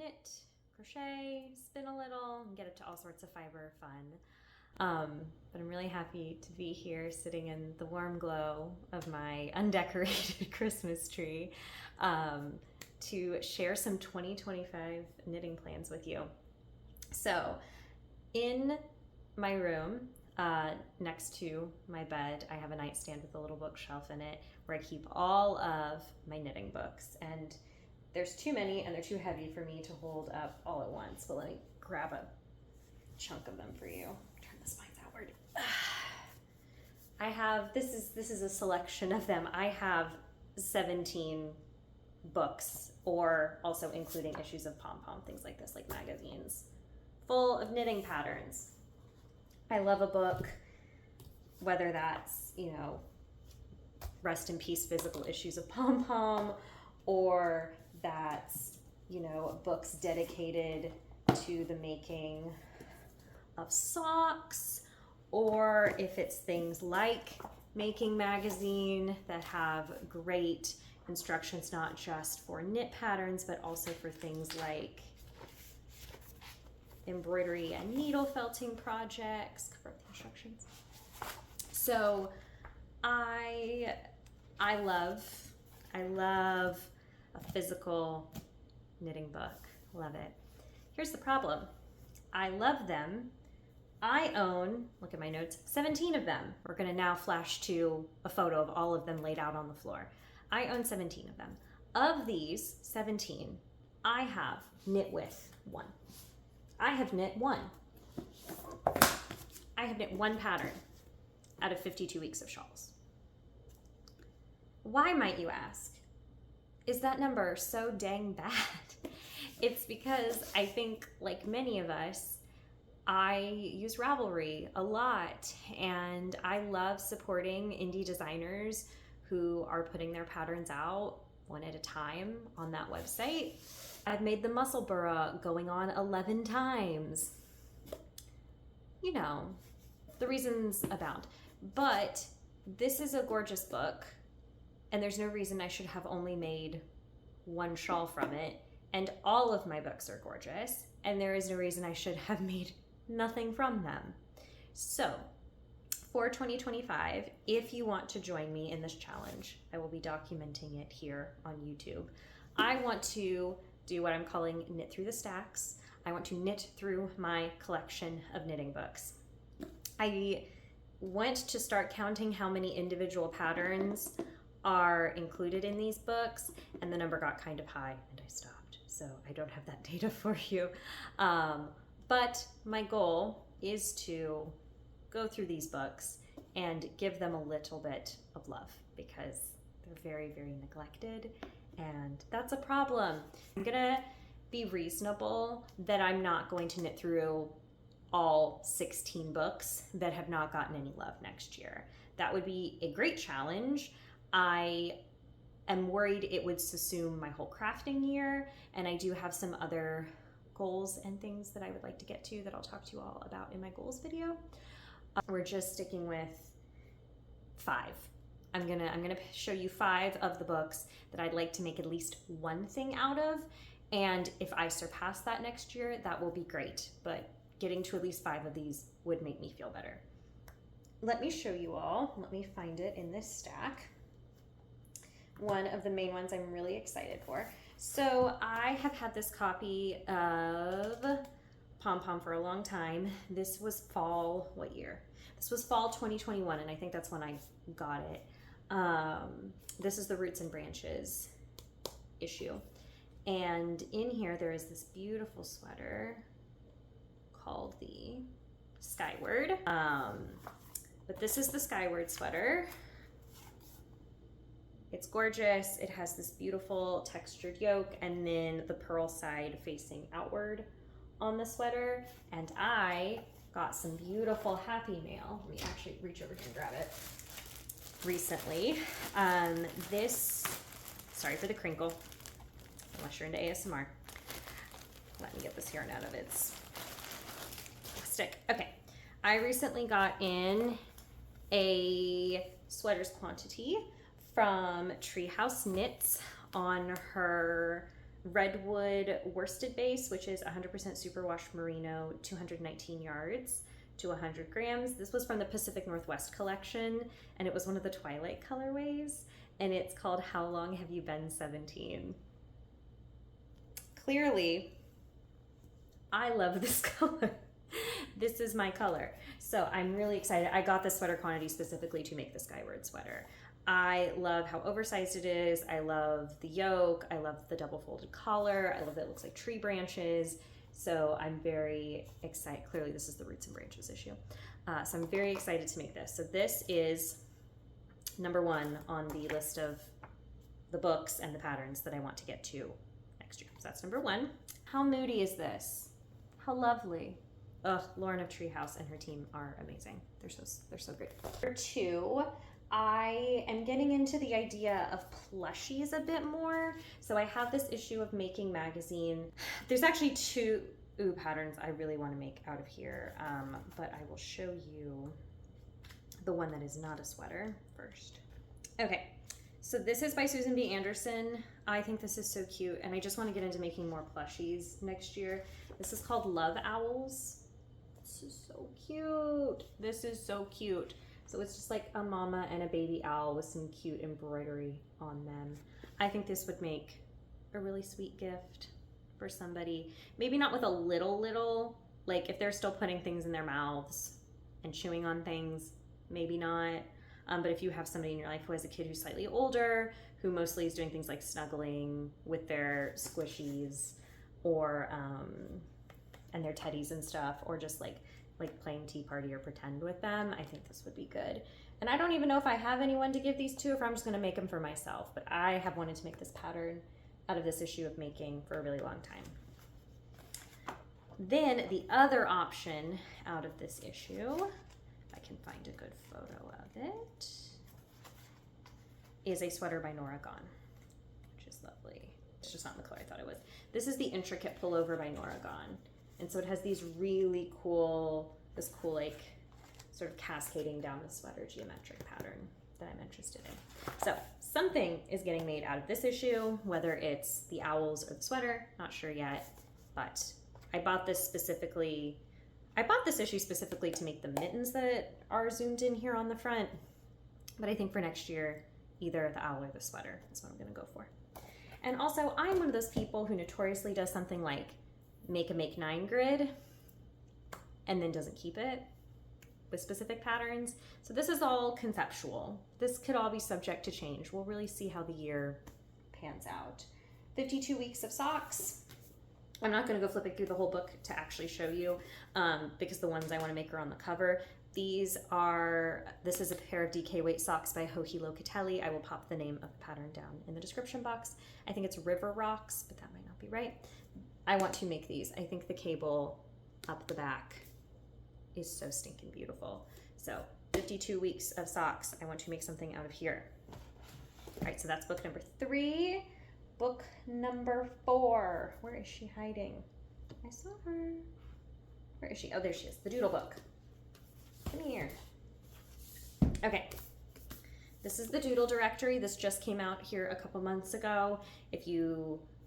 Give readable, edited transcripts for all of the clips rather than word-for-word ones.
knit, crochet, spin a little, and get up to all sorts of fiber fun. But I'm really happy to be here sitting in the warm glow of my undecorated Christmas tree to share some 2025 knitting plans with you. So in my room, next to my bed, I have a nightstand with a little bookshelf in it where I keep all of my knitting books. And there's too many and they're too heavy for me to hold up all at once. But let me grab a chunk of them for you. Turn the spines outward. I have, this is a selection of them. I have 17 books, or also including issues of Pom Pom, things like this, like magazines, full of knitting patterns. I love a book, whether that's, you know, Rest in Peace physical issues of Pom Pom, or that's, you know, books dedicated to the making of socks, or if it's things like Making Magazine that have great instructions, not just for knit patterns, but also for things like embroidery and needle felting projects. Cover up the instructions. So I love a physical knitting book. Love it. Here's the problem. I love them. I own, look at my notes, 17 of them. We're gonna now flash to a photo of all of them laid out on the floor. I own 17 of them. Of these 17, I have knit with one. I have knit one. I have knit one pattern out of 52 weeks of shawls. Why, might you ask? Is that number so dang bad? It's because I think, like many of us, I use Ravelry a lot, and I love supporting indie designers who are putting their patterns out one at a time on that website. I've made the muscle burra going on 11 times. You know, the reasons abound. But this is a gorgeous book, and there's no reason I should have only made one shawl from it. And all of my books are gorgeous, and there is no reason I should have made nothing from them. So for 2025, if you want to join me in this challenge, I will be documenting it here on YouTube. I want to do what I'm calling knit through the stacks. I want to knit through my collection of knitting books. I went to start counting how many individual patterns are included in these books, and the number got kind of high and I stopped. So I don't have that data for you. But my goal is to go through these books and give them a little bit of love, because they're very, very neglected, and that's a problem. I'm gonna be reasonable that I'm not going to knit through all 16 books that have not gotten any love next year. That would be a great challenge. I am worried it would subsume my whole crafting year, and I do have some other goals and things that I would like to get to that I'll talk to you all about in my goals video. We're just sticking with 5. I'm gonna show you 5 of the books that I'd like to make at least one thing out of, and if I surpass that next year, that will be great, but getting to at least 5 of these would make me feel better. Let me show you all. Let me find it in this stack. One of the main ones I'm really excited for. So I have had this copy of Pom Pom for a long time. This was fall, what year? This was fall 2021, and I think that's when I got it. This is the Roots and Branches issue. And in here there is this beautiful sweater called the Skyward. But this is the Skyward sweater. It's gorgeous. It has this beautiful textured yoke and then the pearl side facing outward on the sweater. And I got some beautiful Happy Mail. Let me actually reach over here and grab it. Recently, sorry for the crinkle, unless you're into ASMR. Let me get this yarn out of its plastic. Okay, I recently got in a sweaters quantity from Treehouse Knits on her redwood worsted base, which is 100% superwash merino, 219 yards to 100 grams. This was from the Pacific Northwest collection, and it was one of the Twilight colorways, and it's called How Long Have You Been 17? Clearly, I love this color. This is my color. So I'm really excited. I got this sweater quantity specifically to make the Skyward sweater. I love how oversized it is. I love the yoke. I love the double folded collar. I love that it looks like tree branches. So I'm very excited. Clearly this is the roots and branches issue. So I'm very excited to make this. So this is number 1 on the list of the books and the patterns that I want to get to next year. So that's number 1. How moody is this? How lovely. Ugh, Lauren of Treehouse and her team are amazing. They're so great. Number 2, I am getting into the idea of plushies a bit more. So I have this issue of Making Magazine. There's actually 2 patterns I really want to make out of here, but I will show you the one that is not a sweater first. Okay, so this is by Susan B. Anderson. I think this is so cute, and I just want to get into making more plushies next year. This is called Love Owls. This is so cute. This is so cute. So it's just like a mama and a baby owl with some cute embroidery on them. I think this would make a really sweet gift for somebody. Maybe not with a little, like if they're still putting things in their mouths and chewing on things, maybe not. But if you have somebody in your life who has a kid who's slightly older, who mostly is doing things like snuggling with their squishies or and their teddies and stuff, or just like playing tea party or pretend with them, I think this would be good. And I don't even know if I have anyone to give these to, if I'm just gonna make them for myself, but I have wanted to make this pattern out of this issue of making for a really long time. Then the other option out of this issue, if I can find a good photo of it, is a sweater by Nora Gone, which is lovely. It's just not the color I thought it was. This is the Intricate Pullover by Nora Gone. And so it has these really cool, this cool like sort of cascading down the sweater geometric pattern that I'm interested in. So something is getting made out of this issue, whether it's the owls or the sweater, not sure yet, but I bought this issue specifically to make the mittens that are zoomed in here on the front. But I think for next year, either the owl or the sweater is what I'm gonna go for. And also, I'm one of those people who notoriously does something like make 9 grid and then doesn't keep it with specific patterns. So this is all conceptual. This could all be subject to change. We'll really see how the year pans out. 52 weeks of socks. I'm not going to go flipping through the whole book to actually show you because the ones I want to make are on the cover. This is a pair of DK weight socks by Joji Locatelli. I will pop the name of the pattern down in the description box. I think it's River Rocks, but that might not be right. I want to make these. I think the cable up the back is so stinking beautiful. So 52 weeks of socks. I want to make something out of here. All right, so that's book number 3. Book number 4. Where is she hiding? I saw her. Where is she? Oh, there she is. The Doodle book. Come here. Okay. This is the Doodle Directory. This just came out here a couple months ago.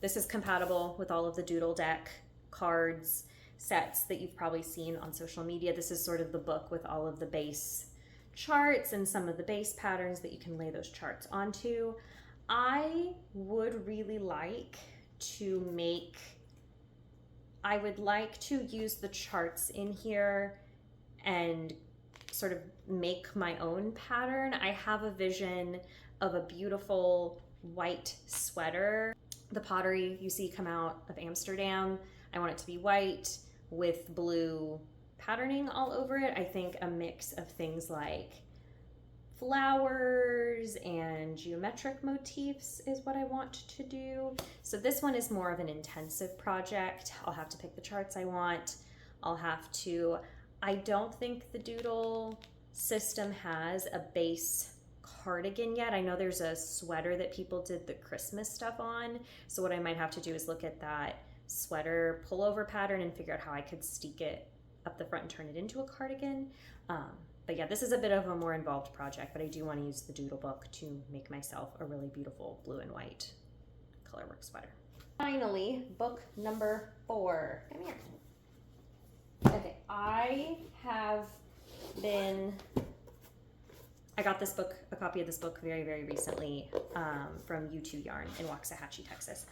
This is compatible with all of the Doodle deck cards, sets that you've probably seen on social media. This is sort of the book with all of the base charts and some of the base patterns that you can lay those charts onto. I would really like to use the charts in here and sort of make my own pattern. I have a vision of a beautiful white sweater. The pottery you see come out of Amsterdam, I want it to be white with blue patterning all over it. I think a mix of things like flowers and geometric motifs is what I want to do. So this one is more of an intensive project. I'll have to pick the charts I want. I don't think the Doodle system has a base cardigan yet. I know there's a sweater that people did the Christmas stuff on. So what I might have to do is look at that sweater pullover pattern and figure out how I could steek it up the front and turn it into a cardigan. But yeah, this is a bit of a more involved project, but I do want to use the Doodle book to make myself a really beautiful blue and white colorwork sweater. Finally, book number 4. Come here. Okay, I got this book, a copy of this book very, very recently from U2 Yarn in Waxahachie, Texas.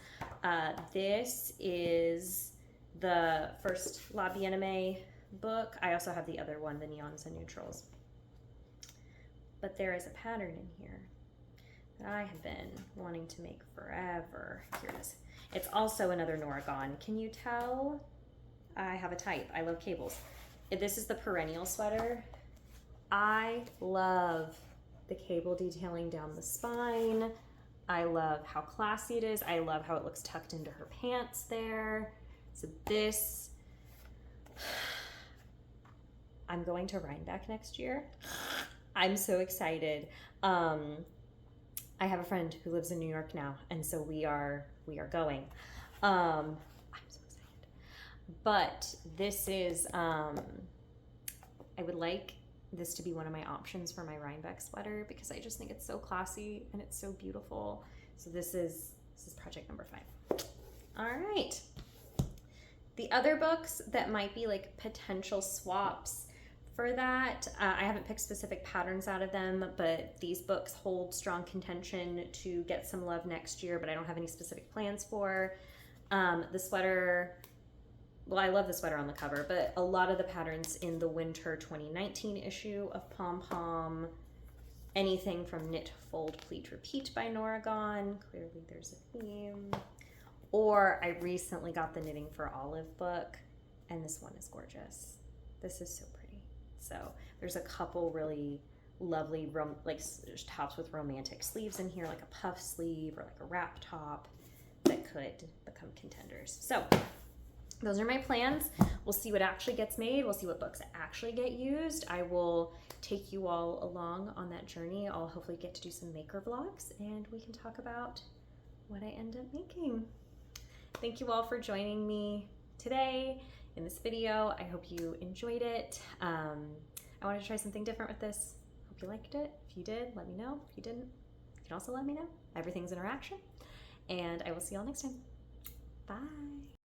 This is the first La Bien-Aimée book. I also have the other one, the Neons and Neutrals. But there is a pattern in here that I have been wanting to make forever. Here it is. It's also another Noragon. Can you tell? I have a type. I love cables. This is the perennial sweater. I love the cable detailing down the spine. I love how classy it is. I love how it looks tucked into her pants there. So this, I'm going to Rhinebeck next year. I'm so excited. I have a friend who lives in New York now, and so we are going. I'm so excited. But this is, I would like this to be one of my options for my Rhinebeck sweater because I just think it's so classy and it's so beautiful. So this is project number 5. All right. The other books that might be like potential swaps for that, I haven't picked specific patterns out of them, but these books hold strong contention to get some love next year, but I don't have any specific plans for. The sweater, well, I love the sweater on the cover, but a lot of the patterns in the winter 2019 issue of Pom Pom, anything from Knit, Fold, Pleat, Repeat by Noragon, clearly there's a theme. Or I recently got the Knitting for Olive book, and this one is gorgeous. This is so pretty. So there's a couple really lovely like tops with romantic sleeves in here, like a puff sleeve or like a wrap top that could become contenders. So those are my plans. We'll see what actually gets made. We'll see what books actually get used. I will take you all along on that journey. I'll hopefully get to do some maker vlogs and we can talk about what I end up making. Thank you all for joining me today in this video. I hope you enjoyed it. I wanted to try something different with this. Hope you liked it. If you did, let me know. If you didn't, you can also let me know. Everything's interaction. And I will see y'all next time. Bye.